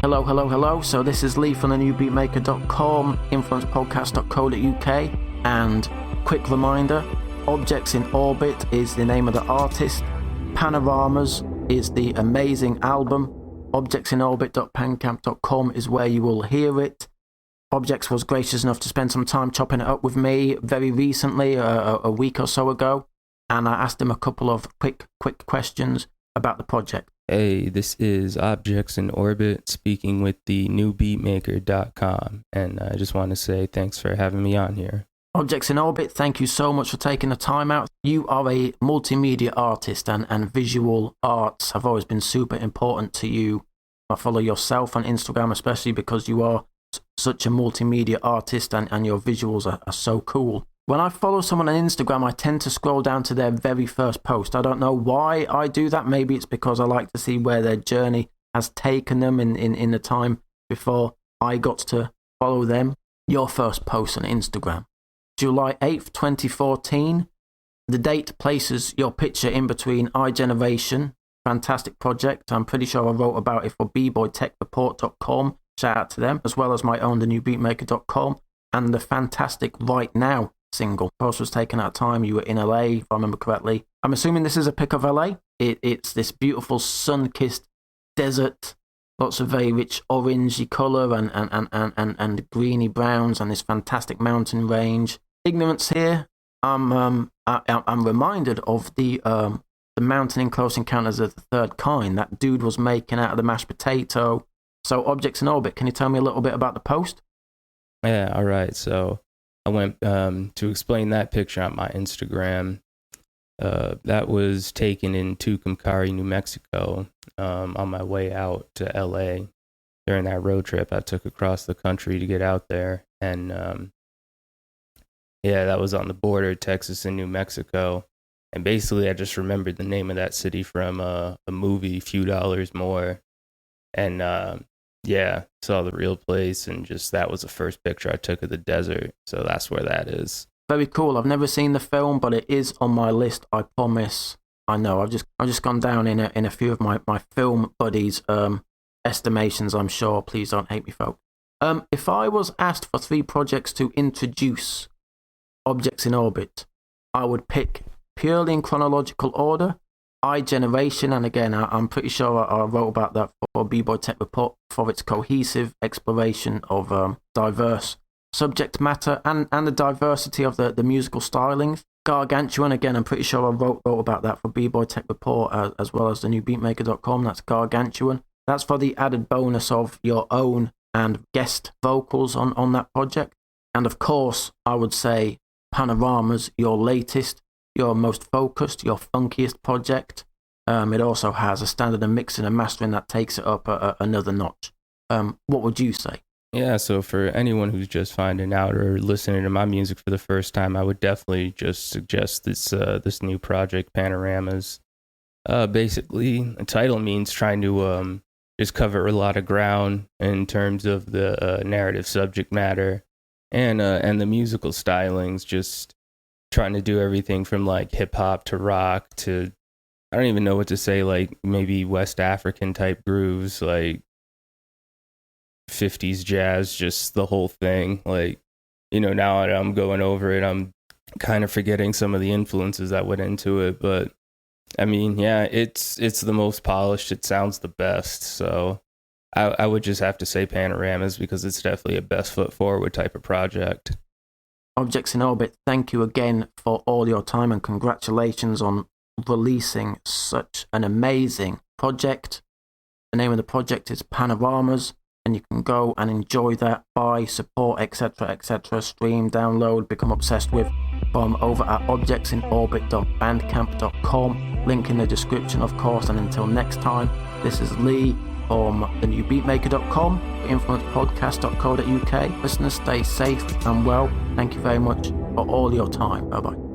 Hello. So this is Lee from thenewbeatmaker.com, influencepodcast.co.uk, and quick reminder, Objects in Orbit is the name of the artist, Panoramas is the amazing album, objectsinorbit.bandcamp.com is where you will hear it. Objects was gracious enough to spend some time chopping it up with me very recently, a week or so ago, and I asked him a couple of quick questions about the project. Hey, this is Objects in Orbit speaking with the newbeatmaker.com, and I just want to say thanks for having me on here. Objects in Orbit, thank you so much for taking the time out. You are a multimedia artist, and visual arts have always been super important to you. I follow yourself on Instagram, especially because you are such a multimedia artist and your visuals are so cool. When I follow someone on Instagram, I tend to scroll down to their very first post. I don't know why I do that. Maybe it's because I like to see where their journey has taken them in the time before I got to follow them. Your first post on Instagram, July 8th, 2014. The date places your picture in between iGeneration, fantastic project. I'm pretty sure I wrote about it for bboytechreport.com. Shout out to them, as well as my own, thenewbeatmaker.com, and the fantastic Right Now single. Post was taken out of time. You were in LA, if I remember correctly. I'm assuming this is a pic of LA. It's this beautiful sun-kissed desert, lots of very rich orangey color and greeny browns, and this fantastic mountain range. Ignorance here. I'm reminded of the mountain in Close Encounters of the Third Kind that dude was making out of the mashed potato. So Objects in Orbit, can you tell me a little bit about the post? Yeah, all right. So I went to explain that picture on my Instagram. That was taken in Tucumcari, New Mexico, on my way out to LA during that road trip I took across the country to get out there. And yeah, that was on the border, Texas and New Mexico. And basically, I just remembered the name of that city from a movie, Few Dollars More. And yeah, saw the real place, and just that was the first picture I took of the desert. So that's where that is. Very cool. I've never seen the film, but it is on my list. I promise. I know. I've just gone down in a few of my film buddies' estimations. I'm sure. Please don't hate me, folks. If I was asked for 3 projects to introduce Objects in Orbit, I would pick purely in chronological order. iGeneration, and again, I'm pretty sure I wrote about that for B-Boy Tech Report for its cohesive exploration of diverse subject matter and the diversity of the musical stylings. Gargantuan, again, I'm pretty sure I wrote about that for B-Boy Tech Report as well as the newbeatmaker.com. That's Gargantuan. That's for the added bonus of your own and guest vocals on that project. And of course, I would say Panoramas, your latest, your most focused, your funkiest project. It also has a standard of mixing and mastering that takes it up another notch. What would you say? Yeah, so for anyone who's just finding out or listening to my music for the first time, I would definitely just suggest this new project, Panoramas. Basically, the title means trying to just cover a lot of ground in terms of the narrative subject matter and the musical stylings, just trying to do everything from like hip hop to rock to, I don't even know what to say, like maybe West African type grooves, like 50s jazz, just the whole thing. Like, you know, now that I'm going over it, I'm kind of forgetting some of the influences that went into it. But I mean, yeah, it's the most polished. It sounds the best. So I would just have to say Panoramas because it's definitely a best foot forward type of project. Objects in Orbit, thank you again for all your time and congratulations on releasing such an amazing project. The name of the project is Panoramas, and you can go and enjoy that, buy, support, etc., stream, download, become obsessed with from over at objectsinorbit.bandcamp.com. Link in the description, of course. And until next time, this is Lee from thenewbeatmaker.com, influencepodcast.co.uk. Listeners, stay safe and well. Thank you very much for all your time. Bye-bye.